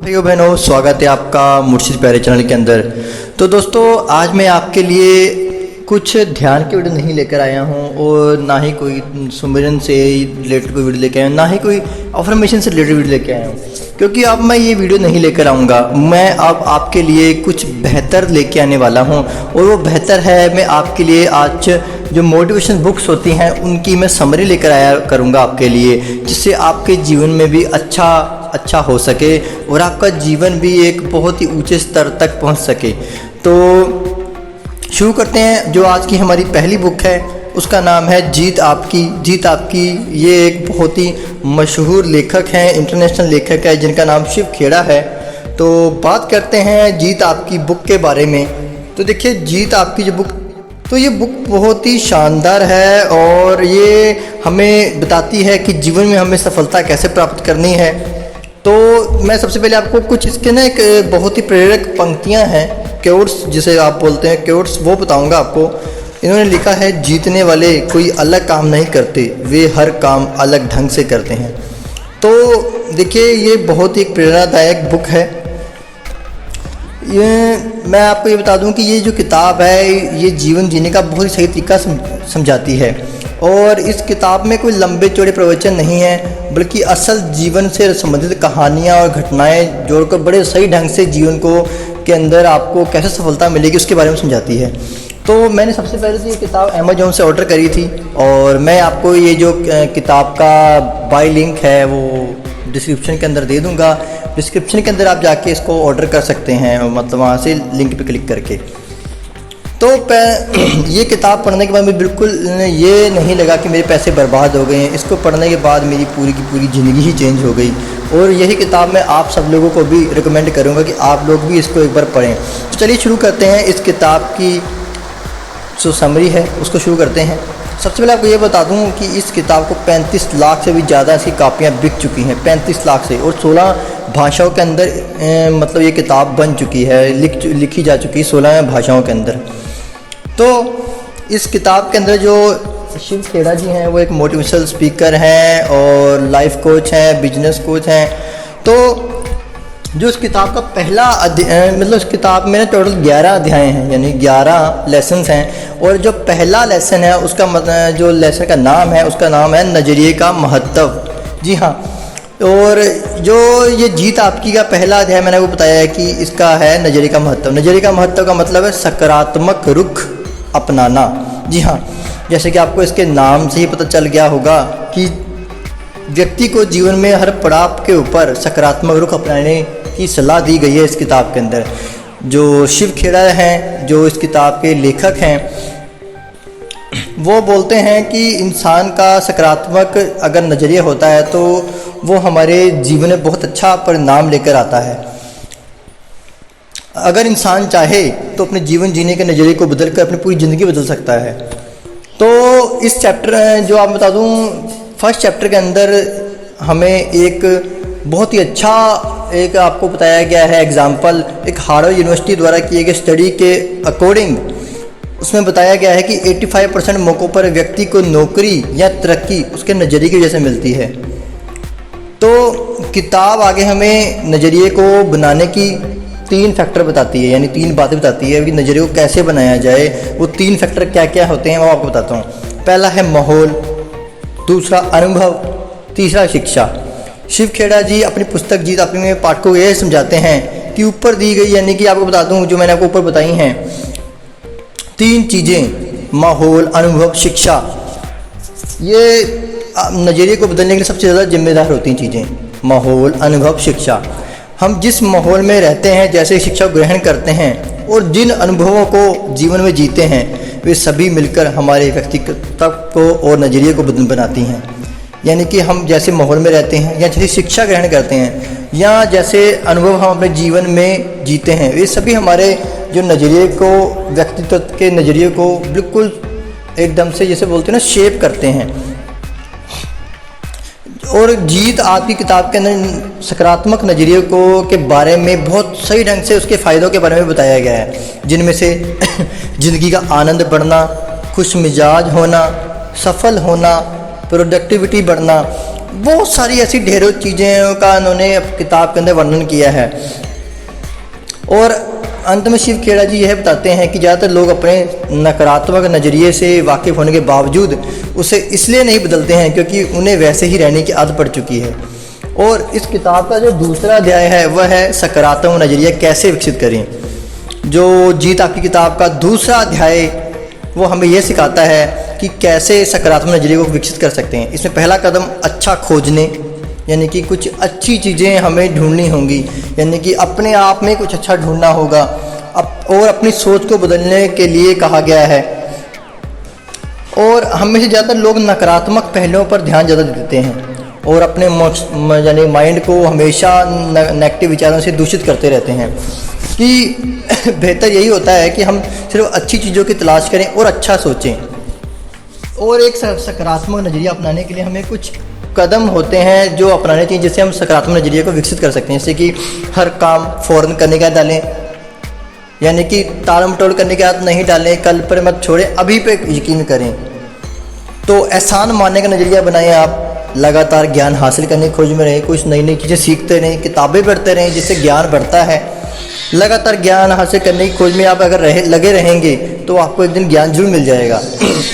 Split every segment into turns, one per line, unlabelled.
भाइयों बहनों, स्वागत है आपका मुर्शिद प्यारे चैनल के अंदर। तो दोस्तों, आज मैं आपके लिए कुछ ध्यान की वीडियो नहीं लेकर आया हूँ और ना ही कोई सुमिरन से रिलेटेड कोई वीडियो लेकर आया हूँ, ना ही कोई अफर्मेशन से रिलेटेड वीडियो लेकर आया हूँ, क्योंकि अब मैं ये वीडियो नहीं लेकर आऊँगा। मैं अब आपके लिए कुछ बेहतर लेके आने वाला हूँ और वो बेहतर है, मैं आपके लिए आज जो मोटिवेशन बुक्स होती हैं उनकी मैं समरी लेकर आया करूँगा आपके लिए, जिससे आपके जीवन में भी अच्छा हो सके और आपका जीवन भी एक बहुत ही ऊंचे स्तर तक पहुंच सके। तो शुरू करते हैं। जो आज की हमारी पहली बुक है उसका नाम है जीत आपकी। ये एक बहुत ही मशहूर लेखक हैं, इंटरनेशनल लेखक है, जिनका नाम शिव खेड़ा है। तो बात करते हैं जीत आपकी बुक के बारे में। तो देखिए, जीत आपकी जो बुक, तो ये बुक बहुत ही शानदार है और ये हमें बताती है कि जीवन में हमें सफलता कैसे प्राप्त करनी है। तो मैं सबसे पहले आपको कुछ इसके ना एक बहुत ही प्रेरक पंक्तियां हैं, क्योट्स जिसे आप बोलते हैं, क्योट्स, वो बताऊंगा आपको। इन्होंने लिखा है, जीतने वाले कोई अलग काम नहीं करते, वे हर काम अलग ढंग से करते हैं। तो देखिए, ये बहुत ही प्रेरणादायक बुक है। ये मैं आपको ये बता दूं कि ये जो किताब है ये जीवन जीने का बहुत ही सही तरीका समझाती है और इस किताब में कोई लंबे चौड़े प्रवचन नहीं है, बल्कि असल जीवन से संबंधित कहानियाँ और घटनाएं जोड़कर बड़े सही ढंग से जीवन को के अंदर आपको कैसे सफलता मिलेगी उसके बारे में समझाती है। तो मैंने सबसे पहले तो ये किताब अमेज़ॉन से ऑर्डर करी थी और मैं आपको ये जो किताब का बाय लिंक है वो डिस्क्रिप्शन के अंदर दे दूँगा। डिस्क्रिप्शन के अंदर आप जाके इसको ऑर्डर कर सकते हैं, मतलब वहाँ से लिंक पे क्लिक करके। तो ये किताब पढ़ने के बाद मुझे बिल्कुल ये नहीं लगा कि मेरे पैसे बर्बाद हो गए हैं। इसको पढ़ने के बाद मेरी पूरी की पूरी ज़िंदगी ही चेंज हो गई और यही किताब मैं आप सब लोगों को भी रिकमेंड करूँगा कि आप लोग भी इसको एक बार पढ़ें। तो चलिए शुरू करते हैं। इस किताब की जो समरी है उसको शुरू करते हैं। सबसे पहले आपको ये बता दूं कि इस किताब को 35 लाख से भी ज़्यादा इसकी कापियाँ बिक चुकी हैं, 35 लाख से, और 16 भाषाओं के अंदर मतलब ये किताब बन चुकी है, लिखी जा चुकी है 16 भाषाओं के अंदर। तो इस किताब के अंदर जो शिव खेड़ा जी हैं वो एक मोटिवेशनल स्पीकर हैं और लाइफ कोच हैं, बिजनेस कोच हैं। तो जो इस किताब का पहला मतलब इस किताब में टोटल 11 अध्याय हैं, यानी 11 लेसन्स हैं, और जो पहला लेसन है उसका मतलब जो लेसन का नाम है उसका नाम है नज़रिए का महत्व। जी हाँ, और जो ये जीत आपकी का पहला अध्याय मैंने आपको बताया है कि इसका है नज़रिए का महत्व। नज़रिए का महत्व का मतलब है सकारात्मक रुख अपनाना। जी हाँ, जैसे कि आपको इसके नाम से ही पता चल गया होगा कि व्यक्ति को जीवन में हर पड़ाव के ऊपर सकारात्मक रुख अपनाने की सलाह दी गई है इस किताब के अंदर। जो शिव खेड़ा हैं, जो इस किताब के लेखक हैं, वो बोलते हैं कि इंसान का सकारात्मक अगर नज़रिया होता है तो वो हमारे जीवन में बहुत अच्छा परिणाम लेकर आता है। अगर इंसान चाहे तो अपने जीवन जीने के नज़रिए को बदल कर अपनी पूरी ज़िंदगी बदल सकता है। तो इस चैप्टर जो आप बता दूं, फर्स्ट चैप्टर के अंदर हमें एक बहुत ही अच्छा एक आपको बताया गया है एग्जाम्पल, एक हार्वर्ड यूनिवर्सिटी द्वारा किए गए स्टडी के अकॉर्डिंग उसमें बताया गया है कि 85% मौक़ों पर व्यक्ति को नौकरी या तरक्की उसके नज़रिए की वजह से मिलती है। तो किताब आगे हमें नज़रिए को बनाने की 3 फैक्टर बताती है, यानी 3 बातें बताती है कि नज़रिए को कैसे बनाया जाए। वो 3 फैक्टर क्या क्या होते हैं वो आपको बताता हूँ। पहला है माहौल, दूसरा अनुभव, तीसरा शिक्षा। शिव खेड़ा जी अपनी पुस्तक जीत आपकी में पाठकों को यह समझाते हैं कि ऊपर दी गई, यानी कि आपको बता दूं जो मैंने आपको ऊपर बताई हैं 3 चीज़ें, माहौल, अनुभव, शिक्षा, ये नज़रिए को बदलने के लिए सबसे ज़्यादा जिम्मेदार होती हैं चीज़ें, माहौल, अनुभव, शिक्षा। हम जिस माहौल में रहते हैं, जैसे शिक्षा को ग्रहण करते हैं और जिन अनुभवों को जीवन में जीते हैं, वे सभी मिलकर हमारे व्यक्तित्व को और नज़रिए को बनाती हैं। यानी कि हम जैसे माहौल में रहते हैं या जैसे शिक्षा ग्रहण करते हैं या जैसे अनुभव हम अपने जीवन में जीते हैं, ये सभी हमारे जो नज़रिए को, व्यक्तित्व के नज़रिए को बिल्कुल एकदम से जैसे बोलते हैं ना, शेप करते हैं। और जीत आपकी किताब के अंदर सकारात्मक नज़रिए को के बारे में बहुत सही ढंग से उसके फ़ायदों के बारे में बताया गया है, जिनमें से ज़िंदगी का आनंद बढ़ना, खुश मिजाज होना, सफल होना, प्रोडक्टिविटी बढ़ना, बहुत सारी ऐसी ढेरों चीज़ें का उन्होंने किताब के अंदर वर्णन किया है। और अंत में शिव खेड़ा जी यह बताते हैं कि ज़्यादातर लोग अपने नकारात्मक नज़रिए से वाकिफ़ होने के बावजूद उसे इसलिए नहीं बदलते हैं क्योंकि उन्हें वैसे ही रहने की आदत पड़ चुकी है। और इस किताब का जो दूसरा अध्याय है वह है सकारात्मक नज़रिया कैसे विकसित करें। जो जीत आपकी किताब का दूसरा अध्याय वो हमें यह सिखाता है कि कैसे सकारात्मक नज़रिए को विकसित कर सकते हैं। इसमें पहला कदम अच्छा खोजने, यानी कि कुछ अच्छी चीज़ें हमें ढूंढनी होंगी, यानी कि अपने आप में कुछ अच्छा ढूंढना होगा। और अपनी सोच को बदलने के लिए कहा गया है। और हमें से ज़्यादातर लोग नकारात्मक पहलुओं पर ध्यान ज़्यादा देते हैं और अपने यानी माइंड को हमेशा नेगेटिव विचारों से दूषित करते रहते हैं कि बेहतर यही होता है कि हम सिर्फ अच्छी चीज़ों की तलाश करें और अच्छा सोचें। और एक सकारात्मक नज़रिया अपनाने के लिए हमें कुछ कदम होते हैं जो अपनाने चाहिए, जिससे हम सकारात्मक नज़रिए को विकसित कर सकते हैं। जैसे कि हर काम फ़ौरन करने का डालें, यानी कि टाल मटोल करने की आदत नहीं डालें, कल पर मत छोड़ें, अभी पे यकीन करें। तो एहसान मानने का नज़रिया बनाएं। आप लगातार ज्ञान हासिल करने की खोज में रहें, कुछ नई नई चीज़ें सीखते रहें, किताबें पढ़ते रहें जिससे ज्ञान बढ़ता है। लगातार ज्ञान हासिल करने की खोज में आप अगर लगे रहेंगे तो आपको एक दिन ज्ञान जरूर मिल जाएगा।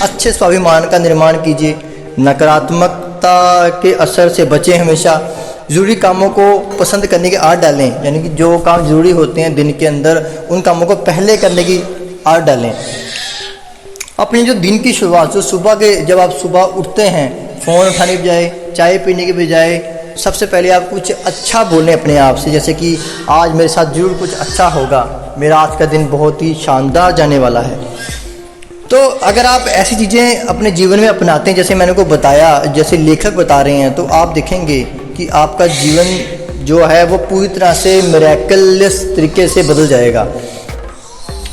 अच्छे स्वाभिमान का निर्माण कीजिए, नकारात्मकता के असर से बचें। हमेशा ज़रूरी कामों को पसंद करने की आदत डालें, यानी कि जो काम ज़रूरी होते हैं दिन के अंदर उन कामों को पहले करने की आदत डालें। अपनी जो दिन की शुरुआत, जो सुबह के जब आप सुबह उठते हैं, फ़ोन उठाने के बजाय, चाय पीने के बजाय सबसे पहले आप कुछ अच्छा बोलें अपने आप से, जैसे कि आज मेरे साथ ज़रूर कुछ अच्छा होगा, मेरा आज का दिन बहुत ही शानदार जाने वाला है। तो अगर आप ऐसी चीज़ें अपने जीवन में अपनाते हैं जैसे मैंने को बताया, जैसे लेखक बता रहे हैं, तो आप देखेंगे कि आपका जीवन जो है वो पूरी तरह से मिरेकलस तरीके से बदल जाएगा।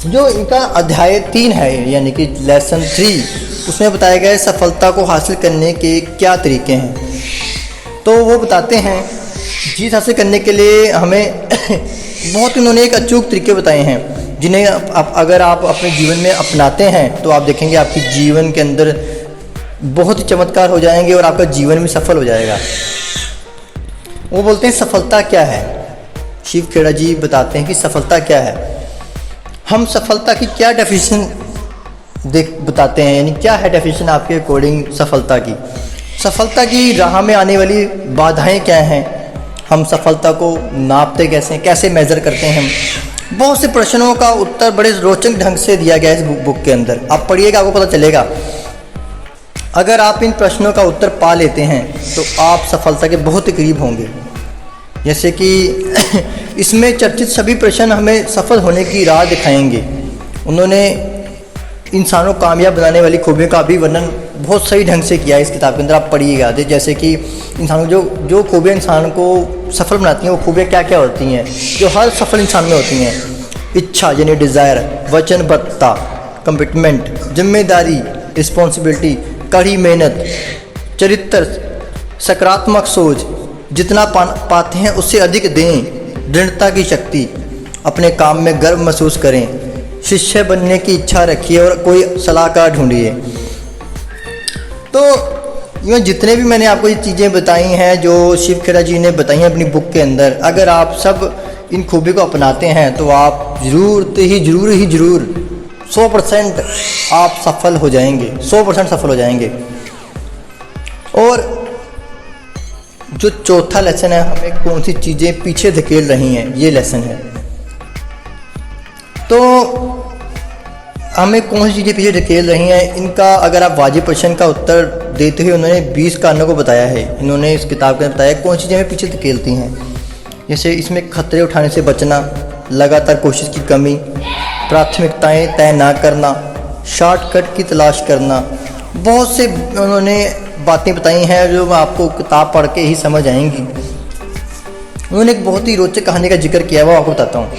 जो इनका अध्याय 3 है, यानी कि लेसन 3, उसमें बताया गया है सफलता को हासिल करने के क्या तरीके हैं। तो वो बताते हैं जीत हासिल करने के लिए हमें बहुत उन्होंने एक अचूक तरीके बताए हैं जिन्हें अगर आप अपने जीवन में अपनाते हैं तो आप देखेंगे आपके जीवन के अंदर बहुत ही चमत्कार हो जाएंगे और आपका जीवन भी सफल हो जाएगा। वो बोलते हैं सफलता क्या है। शिव खेड़ा जी बताते हैं कि सफलता क्या है। हम सफलता की क्या डेफिनेशन बताते हैं, यानी क्या है डेफिनेशन आपके अकॉर्डिंग सफलता की। सफलता की राह में आने वाली बाधाएं क्या हैं, हम सफलता को नापते कैसे मेज़र करते हैं। बहुत से प्रश्नों का उत्तर बड़े रोचक ढंग से दिया गया है इस बुक के अंदर। आप पढ़िएगा, आपको पता चलेगा। अगर आप इन प्रश्नों का उत्तर पा लेते हैं तो आप सफलता के बहुत ही करीब होंगे। जैसे कि इसमें चर्चित सभी प्रश्न हमें सफल होने की राह दिखाएंगे। उन्होंने इंसानों को कामयाब बनाने वाली खूबियों का भी वर्णन बहुत सही ढंग से किया है इस किताब के अंदर। आप पढ़िएगा, जैसे कि इंसानों जो खूबियाँ इंसान को सफल बनाती हैं, वो खूबियाँ क्या क्या होती हैं जो हर सफल इंसान में होती हैं। इच्छा यानी डिज़ायर, वचनबद्धता, कमिटमेंट, जिम्मेदारी, रिस्पॉन्सिबिलिटी, कड़ी मेहनत, चरित्र, सकारात्मक सोच, जितना पाते हैं उससे अधिक दें, दृढ़ता की शक्ति, अपने काम में गर्व महसूस करें, शिष्य बनने की इच्छा रखिए और कोई सलाहकार ढूंढिए। तो ये जितने भी मैंने आपको ये चीज़ें बताई हैं जो शिव खेड़ा जी ने बताई हैं अपनी बुक के अंदर, अगर आप सब इन खूबी को अपनाते हैं तो आप ज़रूर 100% आप सफल हो जाएंगे, 100% सफल हो जाएंगे। और जो चौथा लेसन है, हमें कौन सी चीज़ें पीछे धकेल रही हैं, ये लेसन है। तो हमें कौन सी चीज़ें पीछे धकेल रही हैं, इनका अगर आप वाजिब प्रश्न का उत्तर देते हुए उन्होंने 20 कारणों को बताया है। इन्होंने इस किताब के अंदर बताया कौन सी चीज़ें हमें पीछे धकेलती हैं। जैसे इसमें खतरे उठाने से बचना, लगातार कोशिश की कमी, प्राथमिकताएं तय ना करना, शॉर्टकट की तलाश करना, बहुत से उन्होंने बातें बताई हैं जो आपको किताब पढ़ के ही समझ आएंगी। उन्होंने एक बहुत ही रोचक कहानी का जिक्र किया है, वो आपको बताता हूँ।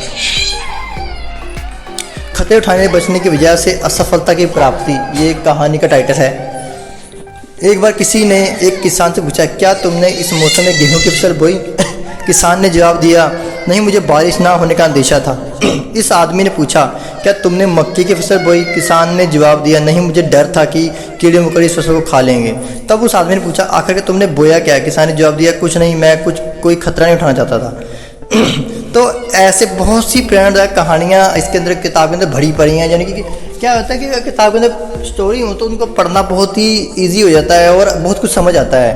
खतरे उठाने बचने की वजह से असफलता की प्राप्ति, ये कहानी का टाइटल है। एक बार किसी ने एक किसान से पूछा, क्या तुमने इस मौसम में गेहूं की फसल बोई? किसान ने जवाब दिया, नहीं, मुझे बारिश ना होने का अंदेशा था। इस आदमी ने पूछा, क्या तुमने मक्के की फसल बोई? किसान ने जवाब दिया, नहीं, मुझे डर था कि कीड़े मकोड़े इस फसल को खा लेंगे। तब उस आदमी ने पूछा, आखिर के तुमने बोया क्या? किसान ने जवाब दिया, कुछ नहीं, मैं कोई खतरा नहीं उठाना चाहता था। तो ऐसे बहुत सी प्रेरणादायक कहानियाँ इसके अंदर, किताब के अंदर भरी पड़ी हैं। यानी कि क्या होता है कि किताब के अंदर स्टोरी हो तो उनको पढ़ना बहुत ही ईजी हो जाता है और बहुत कुछ समझ आता है।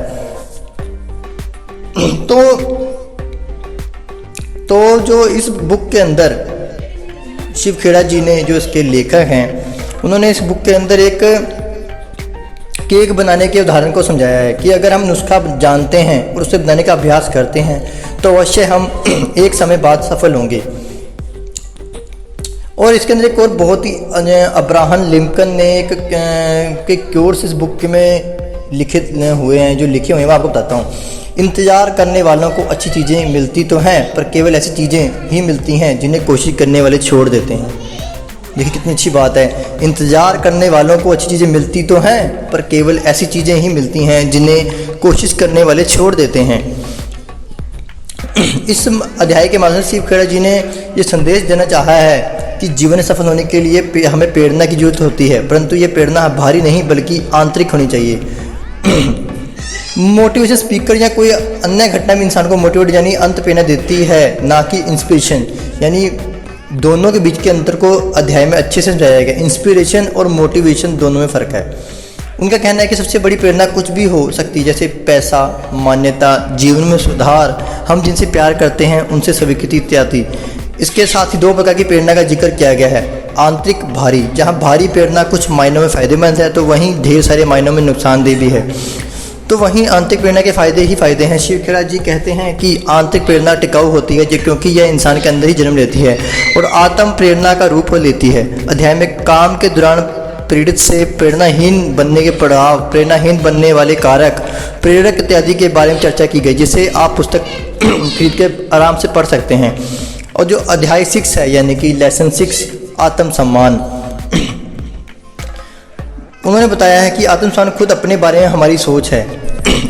तो जो इस बुक के अंदर शिव खेड़ा जी ने, जो इसके लेखक हैं, उन्होंने इस बुक के अंदर एक केक बनाने के उदाहरण को समझाया है कि अगर हम नुस्खा जानते हैं और उसे बनाने का अभ्यास करते हैं तो अवश्य हम एक समय बाद सफल होंगे। और इसके अंदर एक और बहुत ही अब्राहम लिंकन ने एक कोर्स इस बुक में लिखे हुए हैं, जो लिखे हुए हैं मैं आपको बताता हूँ। इंतज़ार करने वालों को अच्छी चीज़ें मिलती तो हैं, पर केवल ऐसी चीज़ें ही मिलती हैं जिन्हें कोशिश करने वाले छोड़ देते हैं। देखिए कितनी अच्छी बात है। इंतज़ार करने वालों को अच्छी चीज़ें मिलती तो हैं, पर केवल ऐसी चीज़ें ही मिलती हैं जिन्हें कोशिश करने वाले छोड़ देते हैं। इस अध्याय के माध्यम से शिव खेड़ा जी ने ये संदेश देना चाहा है कि जीवन में सफल होने के लिए हमें प्रेरणा की जरूरत होती है, परंतु ये प्रेरणा बाहरी नहीं बल्कि आंतरिक होनी चाहिए। मोटिवेशन स्पीकर या कोई अन्य घटना में इंसान को मोटिवेट यानी अंत प्रेरणा देती है, ना कि इंस्पिरेशन। यानी दोनों के बीच के अंतर को अध्याय में अच्छे से समझाया गया। इंस्पिरेशन और मोटिवेशन दोनों में फ़र्क है। उनका कहना है कि सबसे बड़ी प्रेरणा कुछ भी हो सकती है, जैसे पैसा, मान्यता, जीवन में सुधार, हम जिनसे प्यार करते हैं उनसे स्वीकृति इत्यादि। इसके साथ ही दो प्रकार की प्रेरणा का जिक्र किया गया है। आंतरिक भारी, जहाँ भारी प्रेरणा कुछ मायनों में फ़ायदेमंद है तो वहीं ढेर सारे मायनों में नुकसानदेह भी है। तो वहीं आंतरिक प्रेरणा के फ़ायदे ही फ़ायदे हैं। शिव खेड़ा जी कहते हैं कि आंतरिक प्रेरणा टिकाऊ होती है क्योंकि यह इंसान के अंदर ही जन्म लेती है और आत्म प्रेरणा का रूप लेती है। अध्याय में काम के दौरान प्रेरित से प्रेरणाहीन बनने के पड़ाव, प्रेरणाहीन बनने वाले कारक, प्रेरक इत्यादि के बारे में चर्चा की गई, जिसे आप पुस्तक खरीद के आराम से पढ़ सकते हैं। और जो अध्याय 6 है यानी कि लेसन 6 आत्मसम्मान, उन्होंने बताया है कि आत्मसम्मान खुद अपने बारे में हमारी सोच है।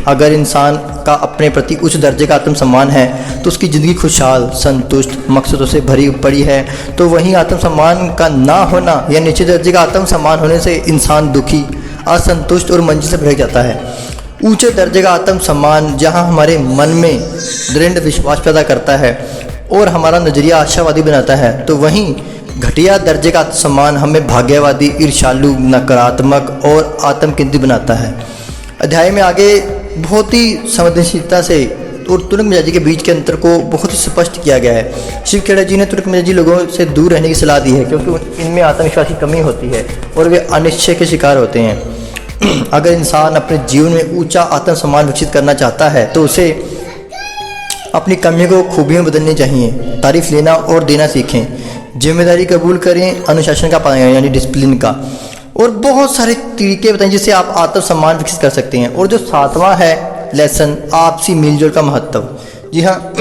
अगर इंसान का अपने प्रति उच्च दर्जे का आत्मसम्मान है तो उसकी ज़िंदगी खुशहाल, संतुष्ट, मकसदों से भरी पड़ी है। तो वहीं आत्मसम्मान का ना होना या नीचे दर्जे का आत्मसम्मान होने से इंसान दुखी, असंतुष्ट और मंजिल से भटक जाता है। ऊंचे दर्जे का आत्मसम्मान जहां हमारे मन में दृढ़ विश्वास पैदा करता है और हमारा नज़रिया आशावादी बनाता है, तो वहीं घटिया दर्जे का आत्मसम्मान हमें भाग्यवादी, ईर्ष्यालु, नकारात्मक और आत्मकेंद्रित बनाता है। अध्याय में आगे बहुत ही संवेदनशीलता से और तुर्क मिजाजी के बीच के अंतर को बहुत ही स्पष्ट किया गया है। शिव खेड़ा जी ने तुर्क मिजाजी लोगों से दूर रहने की सलाह दी है क्योंकि इनमें आत्मविश्वास की कमी होती है और वे अनिश्चय के शिकार होते हैं। अगर इंसान अपने जीवन में ऊंचा आत्मसम्मान विकसित करना चाहता है तो उसे अपनी कमियों को खूबियों में बदलनी चाहिए। तारीफ लेना और देना सीखें, जिम्मेदारी कबूल करें, अनुशासन का पालन यानी डिसिप्लिन का, और बहुत सारे तरीके बताएं जिससे आप आत्मसम्मान विकसित कर सकते हैं। और जो 7वां है लेसन, आपसी मेलजोल का महत्व। जी हाँ,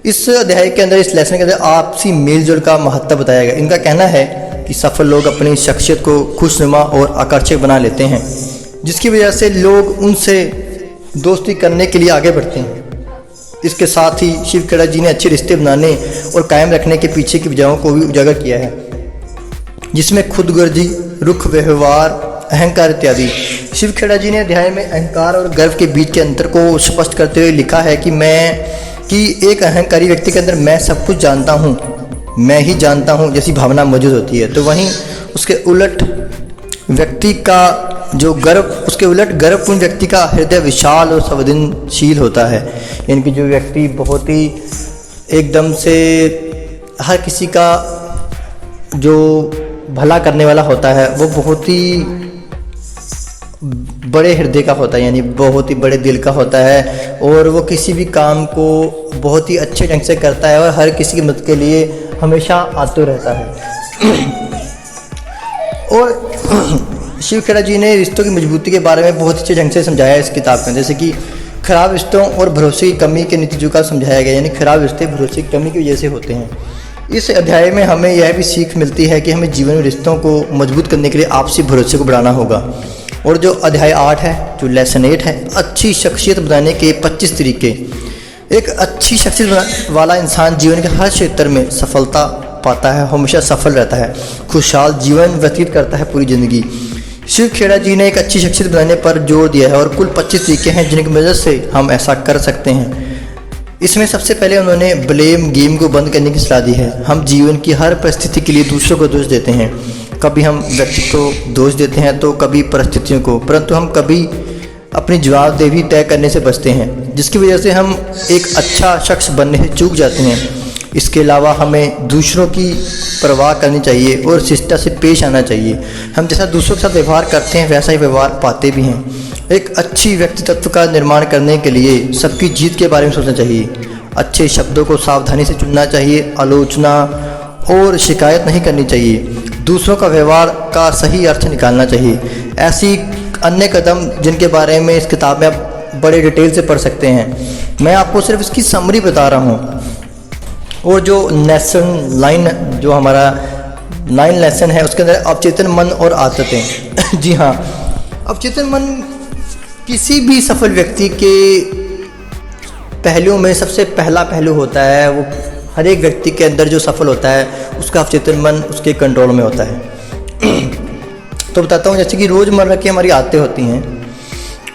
इस अध्याय के अंदर, इस लेसन के अंदर आपसी मेलजोल का महत्व बताया गया। इनका कहना है कि सफल लोग अपनी शख्सियत को खुशनुमा और आकर्षक बना लेते हैं, जिसकी वजह से लोग उनसे दोस्ती करने के लिए आगे बढ़ते हैं। इसके साथ ही शिव खेड़ा जी ने अच्छे रिश्ते बनाने और कायम रखने के पीछे की वजहों को भी उजागर किया है, जिसमें खुदगर्जी, रुख व्यवहार, अहंकार इत्यादि। शिव खेड़ा जी ने अध्याय में अहंकार और गर्व के बीच के अंतर को स्पष्ट करते हुए लिखा है कि एक अहंकारी व्यक्ति के अंदर मैं सब कुछ जानता हूँ, मैं ही जानता हूँ जैसी भावना मौजूद होती है। तो वहीं उसके उलट व्यक्ति का जो गर्व, उसके उलट गर्वपूर्ण व्यक्ति का हृदय विशाल और संवेदनशील होता है। यानी कि जो व्यक्ति बहुत ही एकदम से हर किसी का जो भला करने वाला होता है वो बहुत ही बड़े हृदय का होता है, यानी बहुत ही बड़े दिल का होता है और वो किसी भी काम को बहुत ही अच्छे ढंग से करता है और हर किसी की मदद के लिए हमेशा आतुर रहता है। और शिव खेड़ा जी ने रिश्तों की मजबूती के बारे में बहुत अच्छे ढंग से समझाया इस किताब में, जैसे कि खराब रिश्तों और भरोसे की कमी के नतीजों का समझाया गया। यानी खराब रिश्ते भरोसे की कमी की वजह से होते हैं। इस अध्याय में हमें यह भी सीख मिलती है कि हमें जीवन में रिश्तों को मजबूत करने के लिए आपसी भरोसे को बढ़ाना होगा। और जो अध्याय 8 है, जो लेसन 8 है, अच्छी शख्सियत बनाने के 25 तरीके। एक अच्छी शख्सियत वाला इंसान जीवन के हर क्षेत्र में सफलता पाता है हमेशा सफल रहता है, खुशहाल जीवन व्यतीत करता है पूरी ज़िंदगी। शिव खेड़ा जी ने एक अच्छी शख्सियत बनाने पर जोर दिया है और कुल 25 तरीके हैं जिनकी मदद से हम ऐसा कर सकते हैं। इसमें सबसे पहले उन्होंने ब्लेम गेम को बंद करने की सलाह दी है। हम जीवन की हर परिस्थिति के लिए दूसरों को दोष देते हैं। कभी हम व्यक्ति को दोष देते हैं तो कभी परिस्थितियों को, परंतु हम कभी अपनी जवाबदेही तय करने से बचते हैं, जिसकी वजह से हम एक अच्छा शख्स बनने से चूक जाते हैं। इसके अलावा हमें दूसरों की परवाह करनी चाहिए और शिष्टता से पेश आना चाहिए। हम जैसा दूसरों के साथ व्यवहार करते हैं वैसा ही व्यवहार पाते भी हैं। एक अच्छी व्यक्तित्व का निर्माण करने के लिए सबकी जीत के बारे में सोचना चाहिए। अच्छे शब्दों को सावधानी से चुनना चाहिए, आलोचना और शिकायत नहीं करनी चाहिए। दूसरों का व्यवहार का सही अर्थ निकालना चाहिए। ऐसी अन्य कदम जिनके बारे में इस किताब में आप बड़े डिटेल से पढ़ सकते हैं। मैं आपको सिर्फ इसकी समरी बता रहा हूँ। और जो जो हमारा 9 लेसन है उसके अंदर अवचेतन मन और आदतें जी हाँ, अवचेतन मन किसी भी सफल व्यक्ति के पहलुओं में सबसे पहला पहलू होता है। वो हर एक व्यक्ति के अंदर जो सफल होता है उसका अवचेतन मन उसके कंट्रोल में होता है। तो बताता हूँ, जैसे कि रोज़मर्रा की हमारी आदतें होती हैं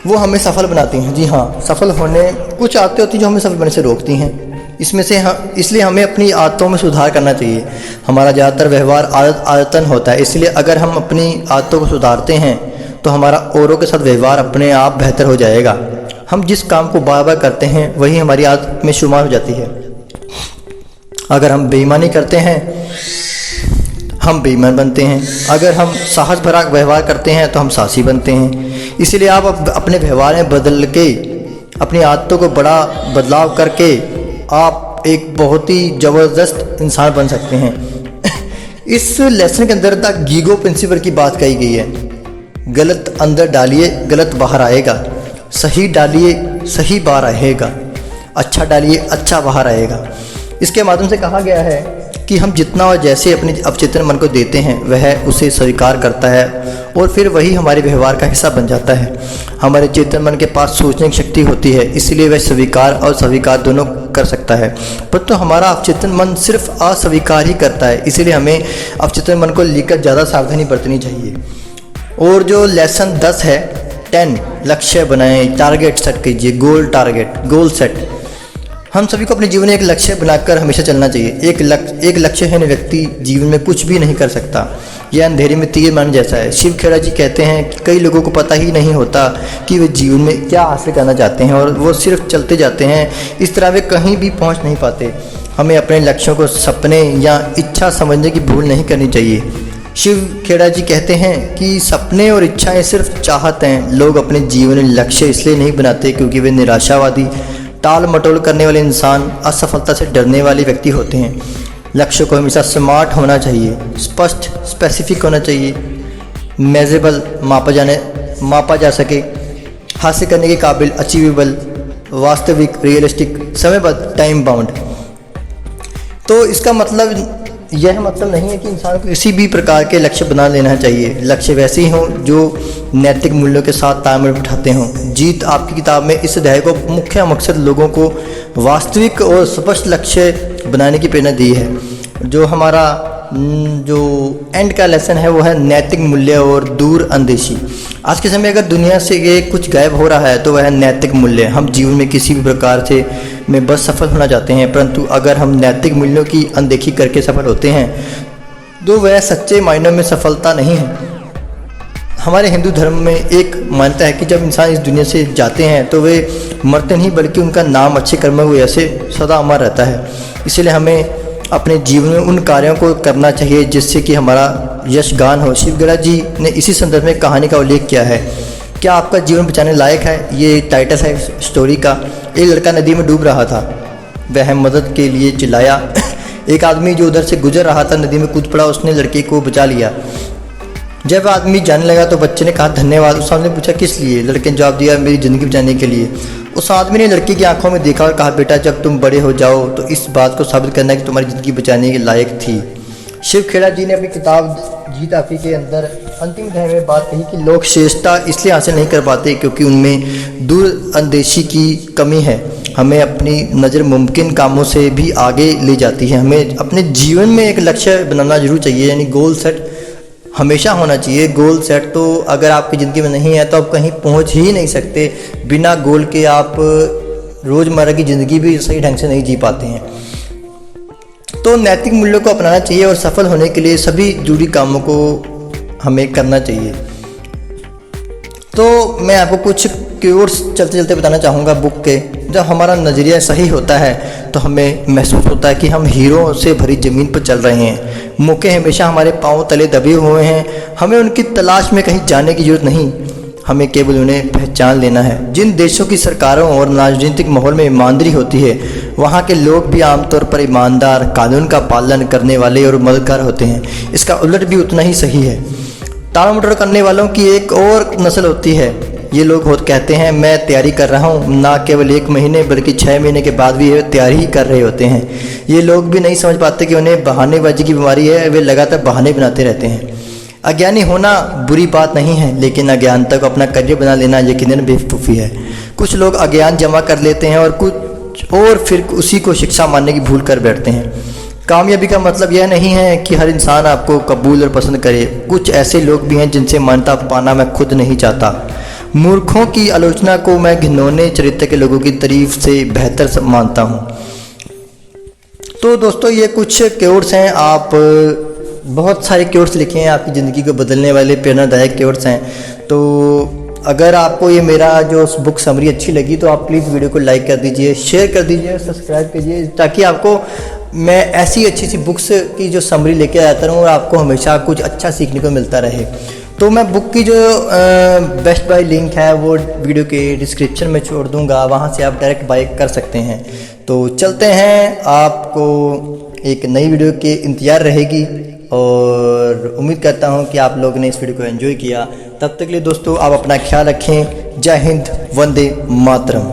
वो हमें सफल बनाती हैं। जी हाँ, सफल होने कुछ आदतें होती हैं जो हमें सफल बनने से रोकती हैं। इसमें से इसलिए हमें अपनी आदतों में सुधार करना चाहिए। हमारा ज़्यादातर व्यवहार आदतन होता है, इसलिए अगर हम अपनी आदतों को सुधारते हैं तो हमारा औरों के साथ व्यवहार अपने आप बेहतर हो जाएगा। हम जिस काम को बार बार करते हैं वही हमारी आदत में शुमार हो जाती है। अगर हम बेईमानी करते हैं हम बेईमान बनते हैं, अगर हम साहस भरा व्यवहार करते हैं तो हम साहसी बनते हैं। इसलिए आप अपने व्यवहार में बदल के अपनी आदतों को बड़ा बदलाव करके आप एक बहुत ही ज़बरदस्त इंसान बन सकते हैं। इस लेसन के अंदर द गीगो प्रिंसिपल की बात कही गई है। गलत अंदर डालिए गलत बाहर आएगा, सही डालिए सही बाहर आएगा, अच्छा डालिए अच्छा बाहर आएगा। इसके माध्यम से कहा गया है कि हम जितना और जैसे अपने अवचेतन मन को देते हैं वह उसे स्वीकार करता है और फिर वही हमारे व्यवहार का हिस्सा बन जाता है। हमारे चेतन मन के पास सोचने की शक्ति होती है, इसलिए वह स्वीकार और स्वीकार दोनों कर सकता है, परंतु हमारा अवचेतन मन सिर्फ अस्वीकार ही करता है। इसीलिए हमें अवचेतन मन को लेकर ज़्यादा सावधानी बरतनी चाहिए। और जो लेसन 10 है 10 लक्ष्य बनाएं, टारगेट सेट कीजिए, गोल सेट। हम सभी को अपने जीवन में एक लक्ष्य बनाकर हमेशा चलना चाहिए। एक लक्ष्यहीन व्यक्ति जीवन में कुछ भी नहीं कर सकता। यह अंधेरे में तीर मारने जैसा है। शिव खेड़ा जी कहते हैं कि कई लोगों को पता ही नहीं होता कि वे जीवन में क्या हासिल करना चाहते हैं और वो सिर्फ चलते जाते हैं। इस तरह वे कहीं भी पहुंच नहीं पाते। हमें अपने लक्ष्यों को सपने या इच्छा समझने की भूल नहीं करनी चाहिए। शिव खेड़ा जी कहते हैं कि सपने और इच्छाएं सिर्फ चाहत हैं। लोग अपने जीवन में लक्ष्य इसलिए नहीं बनाते क्योंकि वे निराशावादी, टाल मटोल करने वाले इंसान, असफलता से डरने वाले व्यक्ति होते हैं। लक्ष्य को हमेशा स्मार्ट होना चाहिए, स्पष्ट स्पेसिफिक होना चाहिए, मेजरेबल मापा जा सके, हासिल करने के काबिल, अचीवेबल, वास्तविक, रियलिस्टिक, समयबद्ध, टाइम बाउंड। तो इसका मतलब यह मतलब नहीं है कि इंसान को किसी भी प्रकार के लक्ष्य बना लेना चाहिए। लक्ष्य वैसे ही हों जो नैतिक मूल्यों के साथ तालमेल बिठाते हों। जीत आपकी किताब में इस अध्याय को मुख्य मकसद लोगों को वास्तविक और स्पष्ट लक्ष्य बनाने की प्रेरणा दी है। जो हमारा जो एंड का लेसन है वो है नैतिक मूल्य और दूर अंदेशी। आज के समय अगर दुनिया से ये कुछ गायब हो रहा है तो वह है नैतिक मूल्य। हम जीवन में किसी भी प्रकार से में बस सफल होना चाहते हैं, परंतु अगर हम नैतिक मूल्यों की अनदेखी करके सफल होते हैं तो वह सच्चे मायनों में सफलता नहीं है। हमारे हिंदू धर्म में एक मान्यता है कि जब इंसान इस दुनिया से जाते हैं तो वे मरते नहीं बल्कि उनका नाम अच्छे कर्मों की वजह से सदा अमर रहता है। इसलिए हमें अपने जीवन में उन कार्यों को करना चाहिए जिससे कि हमारा यशगान हो। शिव खेड़ा जी ने इसी संदर्भ में कहानी का उल्लेख किया है। क्या आपका जीवन बचाने लायक है, ये टाइटल है स्टोरी का। एक लड़का नदी में डूब रहा था, वह मदद के लिए चिल्लाया। एक आदमी जो उधर से गुजर रहा था नदी में कूद पड़ा, उसने लड़के को बचा लिया। जब आदमी जाने लगा तो बच्चे ने कहा धन्यवाद। उस आदमी ने पूछा किस लिए? लड़के ने जवाब दिया मेरी ज़िंदगी बचाने के लिए। उस आदमी ने लड़के की आंखों में देखा और कहा बेटा जब तुम बड़े हो जाओ तो इस बात को साबित करना कि तुम्हारी ज़िंदगी बचाने के लायक थी। शिव खेड़ा जी ने अपनी किताब जीत आपी के अंदर अंतिम अध्याय में बात कही कि लोग श्रेष्ठता इसलिए हासिल नहीं कर पाते क्योंकि उनमें दूरअंदेशी की कमी है। हमें अपनी नज़र मुमकिन कामों से भी आगे ले जाती है। हमें अपने जीवन में एक लक्ष्य बनाना जरूर चाहिए, यानी गोल सेट हमेशा होना चाहिए। गोल सेट तो अगर आपकी ज़िंदगी में नहीं है तो आप कहीं पहुंच ही नहीं सकते। बिना गोल के आप रोज़मर्रा की ज़िंदगी भी सही ढंग से नहीं जी पाते हैं। तो नैतिक मूल्यों को अपनाना चाहिए और सफल होने के लिए सभी जरूरी कामों को हमें करना चाहिए। तो मैं आपको कुछ कीवर्ड्स चलते चलते बताना चाहूँगा बुक के। जब हमारा नज़रिया सही होता है तो हमें महसूस होता है कि हम हीरों से भरी ज़मीन पर चल रहे हैं। मौके हमेशा हमारे पांव तले दबे हुए हैं। हमें उनकी तलाश में कहीं जाने की ज़रूरत नहीं, हमें केवल उन्हें पहचान लेना है। जिन देशों की सरकारों और राजनीतिक माहौल में ईमानदारी होती है वहाँ के लोग भी आमतौर पर ईमानदार, कानून का पालन करने वाले और मददगार होते हैं। इसका उलट भी उतना ही सही है। टाल मटोल करने वालों की एक और नस्ल होती है। ये लोग बहुत कहते हैं मैं तैयारी कर रहा हूँ, ना केवल 1 महीने बल्कि 6 महीने के बाद भी ये तैयारी ही कर रहे होते हैं। ये लोग भी नहीं समझ पाते कि उन्हें बहानेबाजी की बीमारी है। वे लगातार बहाने बनाते रहते हैं। अज्ञानी होना बुरी बात नहीं है, लेकिन अज्ञानता को अपना करियर बना लेना यकीनन बेवकूफ़ी है। कुछ लोग अज्ञान जमा कर लेते हैं और फिर उसी को शिक्षा मानने की भूल कर बैठते हैं। कामयाबी का मतलब यह नहीं है कि हर इंसान आपको कबूल और पसंद करे। कुछ ऐसे लोग भी हैं जिनसे मान्यता पाना मैं खुद नहीं चाहता। मूर्खों की आलोचना को मैं घिनौने चरित्र के लोगों की तारीफ से बेहतर मानता हूँ। तो दोस्तों ये कुछ कीवर्ड्स हैं। आप बहुत सारे कीवर्ड्स लिखे हैं, आपकी ज़िंदगी को बदलने वाले प्रेरणादायक कीवर्ड्स हैं। तो अगर आपको ये मेरा जो बुक समरी अच्छी लगी तो आप प्लीज़ वीडियो को लाइक कर दीजिए, शेयर कर दीजिए, सब्सक्राइब कीजिए, ताकि आपको मैं ऐसी अच्छी सी बुक्स की जो समरी लेके आता रहूँ और आपको हमेशा कुछ अच्छा सीखने को मिलता रहे। तो मैं बुक की जो बेस्ट बाय लिंक है वो वीडियो के डिस्क्रिप्शन में छोड़ दूँगा, वहाँ से आप डायरेक्ट बाय कर सकते हैं। तो चलते हैं, आपको एक नई वीडियो के इंतज़ार रहेगी और उम्मीद करता हूँ कि आप लोगों ने इस वीडियो को एंजॉय किया। तब तक के लिए दोस्तों आप अपना ख्याल रखें। जय हिंद, वंदे मातरम।